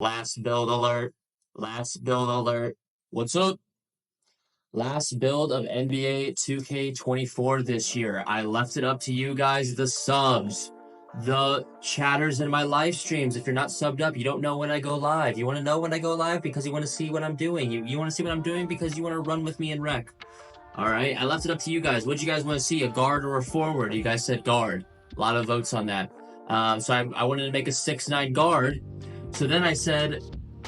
Last build alert. Last build alert. What's up? Last build of NBA 2K24 this year. I left it up to you guys, the subs, the chatters in my live streams. If you're not subbed up, you don't know when I go live. You want to know when I go live because you want to see what I'm doing. You want to see what I'm doing because you want to run with me and wreck. All right, I left it up to you guys. What do you guys want to see, a guard or a forward? You guys said guard. A lot of votes on that. So I wanted to make a 6'9" guard. So then I said,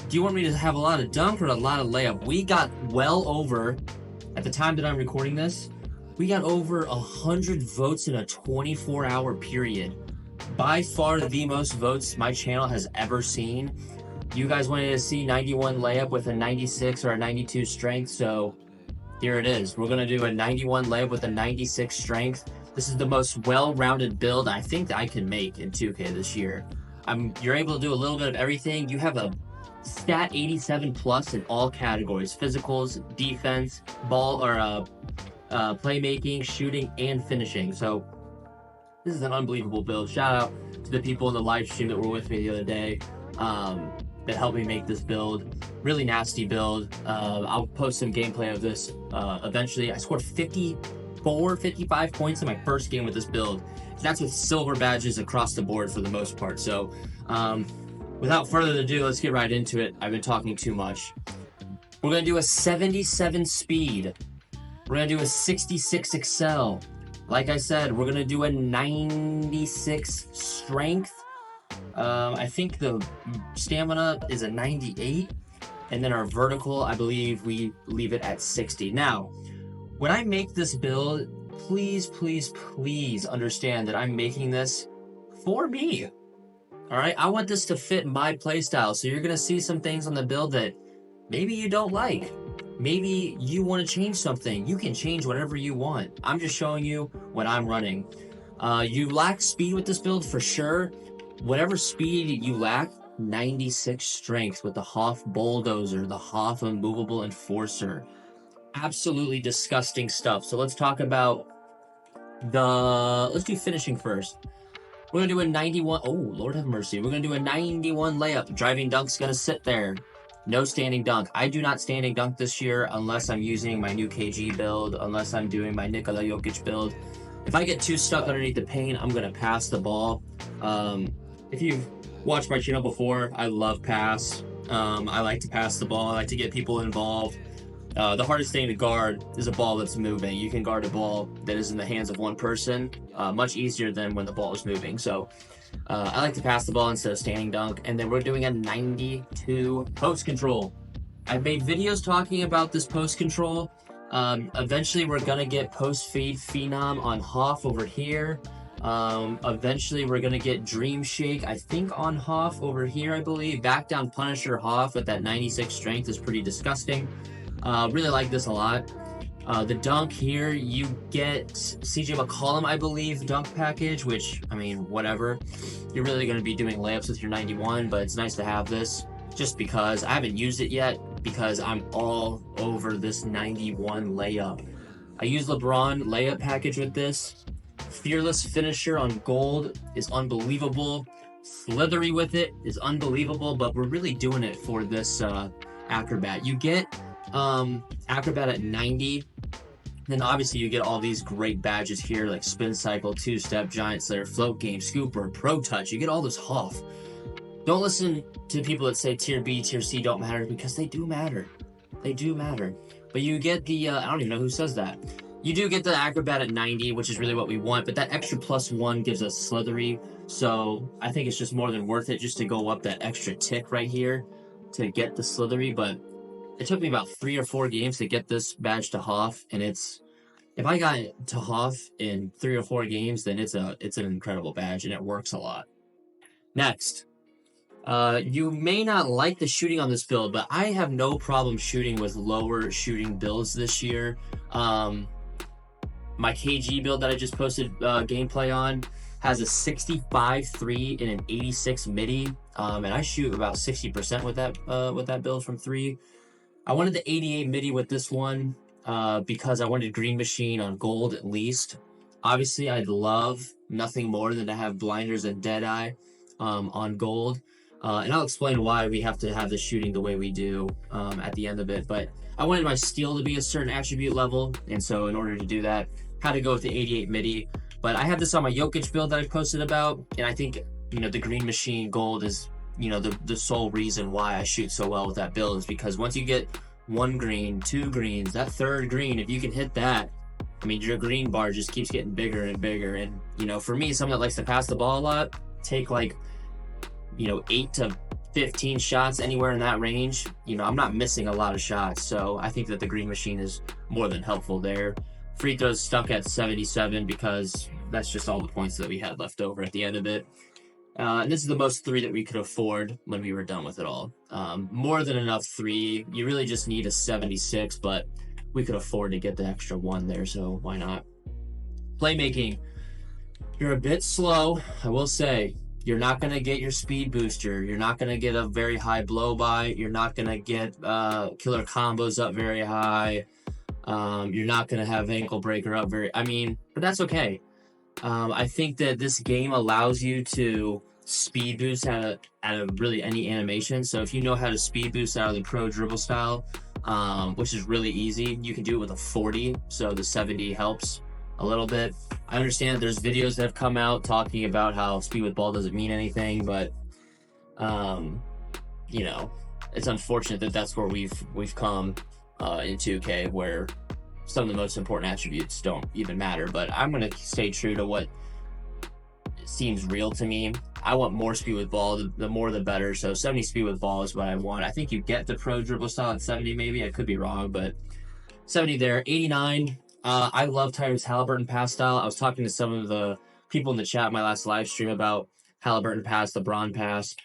do you want me to have a lot of dunk or a lot of layup? We got well over, at the time that I'm recording this, we got over 100 votes in a 24-hour period. By far the most votes my channel has ever seen. You guys wanted to see 91 layup with a 96 or a 92 strength, so here it is. We're going to do a 91 layup with a 96 strength. This is the most well-rounded build I think that I can make in 2K this year. You're able to do a little bit of everything. You have a stat 87 plus in all categories: physicals, defense, ball or playmaking, shooting, and finishing. So this is an unbelievable build. Shout out to the people in the live stream that were with me the other day that helped me make this build. Really nasty build. I'll post some gameplay of this eventually. I scored 55 points in my first game with this build. That's with silver badges across the board for the most part. So without further ado, let's get right into it. I've been talking too much. We're going to do a 77 speed. We're going to do a 66 excel. Like I said, we're going to do a 96 strength. I think the stamina is a 98. And then our vertical, I believe we leave it at 60. Now, when I make this build, please, please, please understand that I'm making this for me. All right, I want this to fit my playstyle. So you're gonna see some things on the build that maybe you don't like. Maybe you want to change something. You can change whatever you want. I'm just showing you what I'm running. You lack speed with this build for sure. Whatever speed you lack, 96 strength with the Hoff Bulldozer, the Hoff Immovable Enforcer. Absolutely disgusting stuff. So let's talk about let's do finishing first. We're going to do a 91. Oh, Lord have mercy. We're going to do a 91 layup. Driving dunk's going to sit there. No standing dunk. I do not standing dunk this year unless I'm using my new KG build, unless I'm doing my Nikola Jokic build. If I get too stuck underneath the paint, I'm going to pass the ball. If you've watched my channel before, I love pass. I like to pass the ball. I like to get people involved. The hardest thing to guard is a ball that's moving. You can guard a ball that is in the hands of one person much easier than when the ball is moving. So I like to pass the ball instead of standing dunk. And then we're doing a 92 post control. I've made videos talking about this post control. Eventually we're going to get post fade phenom on Hoff over here. Eventually we're going to get Dream Shake, I think, on Hoff over here, I believe. Back down Punisher Hoff with that 96 strength is pretty disgusting. Really like this a lot. The dunk here, you get CJ McCollum, I believe, dunk package, which, I mean, whatever. You're really going to be doing layups with your 91, but it's nice to have this just because I haven't used it yet because I'm all over this 91 layup. I use LeBron layup package with this. Fearless finisher on gold is unbelievable. Slithery with it is unbelievable, but we're really doing it for this acrobat. You get acrobat at 90, then obviously you get all these great badges here like spin cycle, two-step, giant slayer, float game, scooper, pro touch. You get all this Hoff. Don't listen to people that say tier B, tier C don't matter, because they do matter. They do matter. But you get the I don't even know who says that. You do get the acrobat at 90, which is really what we want, but that extra +1 gives us slithery. So I think it's just more than worth it just to go up that extra tick right here to get the slithery. But it took me about 3 or 4 games to get this badge to Hoff, and if I got it to Hoff in 3 or 4 games, then it's an incredible badge, and it works a lot. Next, you may not like the shooting on this build, but I have no problem shooting with lower shooting builds this year. My KG build that I just posted gameplay on has a 65-3 and an 86 midi, and I shoot about 60% with that build from 3. I wanted the 88 midi with this one because I wanted Green Machine on gold at least. Obviously, I'd love nothing more than to have blinders and Deadeye on gold. And I'll explain why we have to have the shooting the way we do at the end of it. But I wanted my steal to be a certain attribute level, and so in order to do that, had to go with the 88 MIDI. But I have this on my Jokic build that I've posted about, and I think, you know, the green machine gold is, you know, the sole reason why I shoot so well with that build is because once you get 1 green, 2 greens, that 3rd green, if you can hit that, I mean, your green bar just keeps getting bigger and bigger. And, you know, for me, someone that likes to pass the ball a lot, take like, you know, 8 to 15 shots anywhere in that range, you know, I'm not missing a lot of shots. So I think that the green machine is more than helpful there. Free throws stuck at 77 because that's just all the points that we had left over at the end of it. And this is the most 3 that we could afford when we were done with it all. More than enough 3. You really just need a 76, but we could afford to get the extra 1 there, so why not? Playmaking. You're a bit slow, I will say. You're not going to get your speed booster. You're not going to get a very high blow by. You're not going to get killer combos up very high. You're not going to have ankle breaker up very... I mean, but that's okay. I think that this game allows you to speed boost out of really any animation. So if you know how to speed boost out of the pro dribble style, which is really easy, you can do it with a 40. So the 70 helps a little bit. I understand that there's videos that have come out talking about how speed with ball doesn't mean anything, but you know, it's unfortunate that that's where we've come in 2K, where some of the most important attributes don't even matter. But I'm going to stay true to what seems real to me. I want more speed with ball. The more the better. So 70 speed with ball is what I want. I think you get the pro dribble style at 70 maybe. I could be wrong, but 70 there. 89. I love Tyrese Halliburton pass style. I was talking to some of the people in the chat in my last live stream about Halliburton pass, LeBron pass.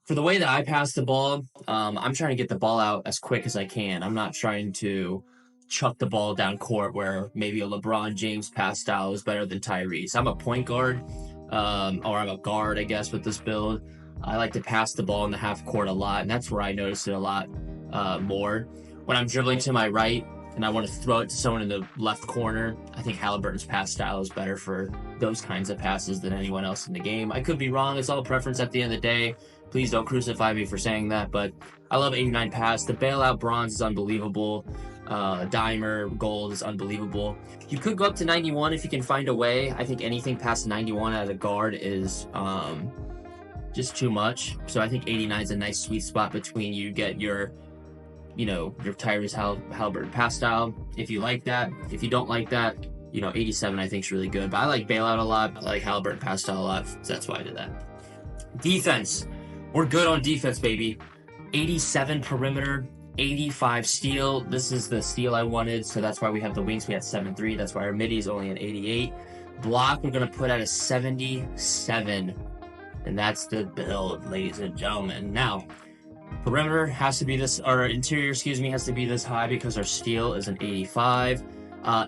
For the way that I pass the ball, I'm trying to get the ball out as quick as I can. I'm not trying to chuck the ball down court where maybe a LeBron James pass style is better than Tyrese. I'm a point guard, or I'm a guard, I guess, with this build. I like to pass the ball in the half court a lot, and that's where I notice it a lot more. When I'm dribbling to my right and I want to throw it to someone in the left corner, I think Halliburton's pass style is better for those kinds of passes than anyone else in the game. I could be wrong. It's all preference at the end of the day. Please don't crucify me for saying that, but I love 89 pass. The bailout bronze is unbelievable. Dimer gold is unbelievable. You could go up to 91 if you can find a way. I think anything past 91 out of the guard is just too much. So I think 89 is a nice sweet spot between you get your, you know, your Tyrese Halliburton pass style, if you like that. If you don't like that, you know, 87 I think is really good. But I like bailout a lot. I like Halliburton pass style a lot, so that's why I did that. Defense. We're good on defense, baby. 87 perimeter, 85 steal. This is the steal I wanted, so that's why we have the wings. We had 7-3. That's why our midi is only an 88. Block, we're going to put at a 77. And that's the build, ladies and gentlemen. Now, perimeter has to be this, or interior, excuse me, has to be this high because our steal is an 85.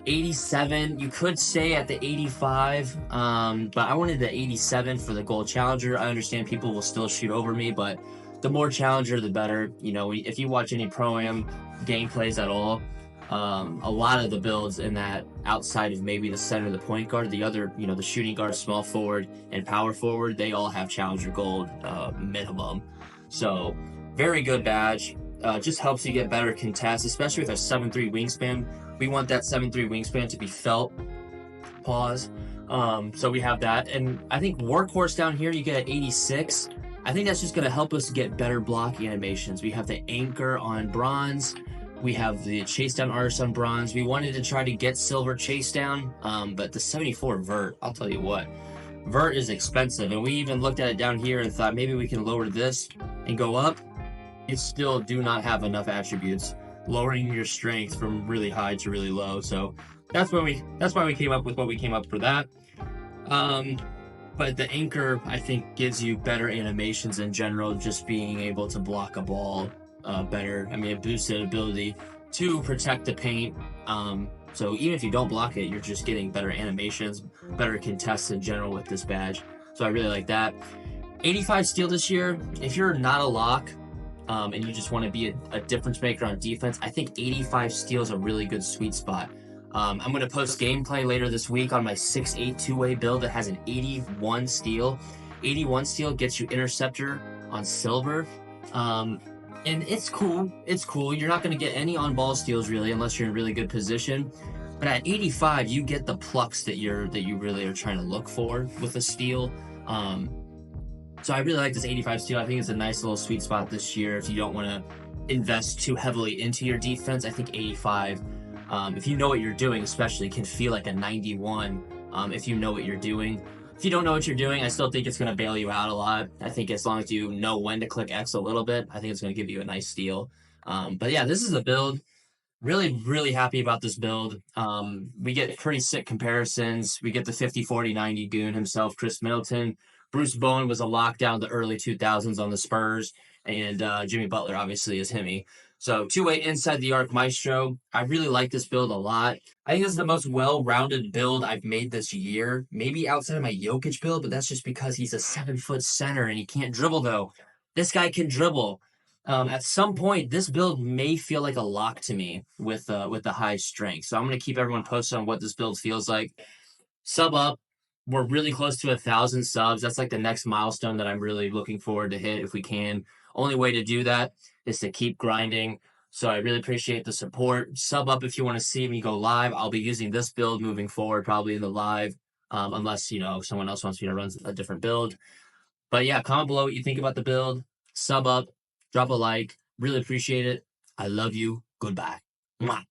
87, you could stay at the 85, but I wanted the 87 for the gold challenger. I understand people will still shoot over me, but the more challenger, the better. You know, if you watch any Pro-Am gameplays at all, a lot of the builds in that, outside of maybe the center, the point guard, the other, you know, the shooting guard, small forward, and power forward, they all have challenger gold minimum. So very good badge. Just helps you get better contests, especially with a 7'3" wingspan. We want that 7'3" wingspan to be felt. Pause. So we have that. And I think workhorse down here, you get at 86. I think that's just going to help us get better blocking animations. We have the anchor on bronze. We have the chase down artist on bronze. We wanted to try to get silver chase down, but the 74 vert, I'll tell you what, vert is expensive. And we even looked at it down here and thought maybe we can lower this and go up. You still do not have enough attributes, lowering your strength from really high to really low. So that's why we came up with what we came up for that. But the anchor, I think, gives you better animations in general, just being able to block a ball better. I mean, it boosted ability to protect the paint. So even if you don't block it, you're just getting better animations, better contests in general with this badge. So I really like that. 85 steal this year. If you're not a lock, and you just want to be a difference maker on defense, I think 85 steal is a really good sweet spot. I'm going to post gameplay later this week on my 6'8" two-way build that has an 81 steal. 81 steal gets you interceptor, on silver. Um, and it's cool. It's cool. You're not going to get any on ball steals really unless you're in really good position. But at 85, you get the plucks that you really are trying to look for with a steal. Um, so I really like this 85 steal. I think it's a nice little sweet spot this year if you don't want to invest too heavily into your defense. I think 85, if you know what you're doing, especially, can feel like a 91 if you know what you're doing. If you don't know what you're doing, I still think it's going to bail you out a lot. I think as long as you know when to click X a little bit, I think it's going to give you a nice steal. But yeah, this is a build. Really, really happy about this build. We get pretty sick comparisons. We get the 50, 40, 90 goon himself, Chris Middleton. Bruce Bowen was a lockdown the early 2000s on the Spurs, and Jimmy Butler obviously is Himmy. So two-way inside the arc maestro. I really like this build a lot. I think this is the most well-rounded build I've made this year. Maybe outside of my Jokic build, but that's just because he's a 7-foot center and he can't dribble though. This guy can dribble. At some point, this build may feel like a lock to me with the high strength. So I'm gonna keep everyone posted on what this build feels like. Sub up. We're really close to 1,000 subs. That's like the next milestone that I'm really looking forward to hit if we can. Only way to do that is to keep grinding. So I really appreciate the support. Sub up if you want to see me go live. I'll be using this build moving forward, probably in the live, unless someone else wants me to run a different build. But yeah, comment below what you think about the build. Sub up, drop a like. Really appreciate it. I love you. Goodbye. Mwah.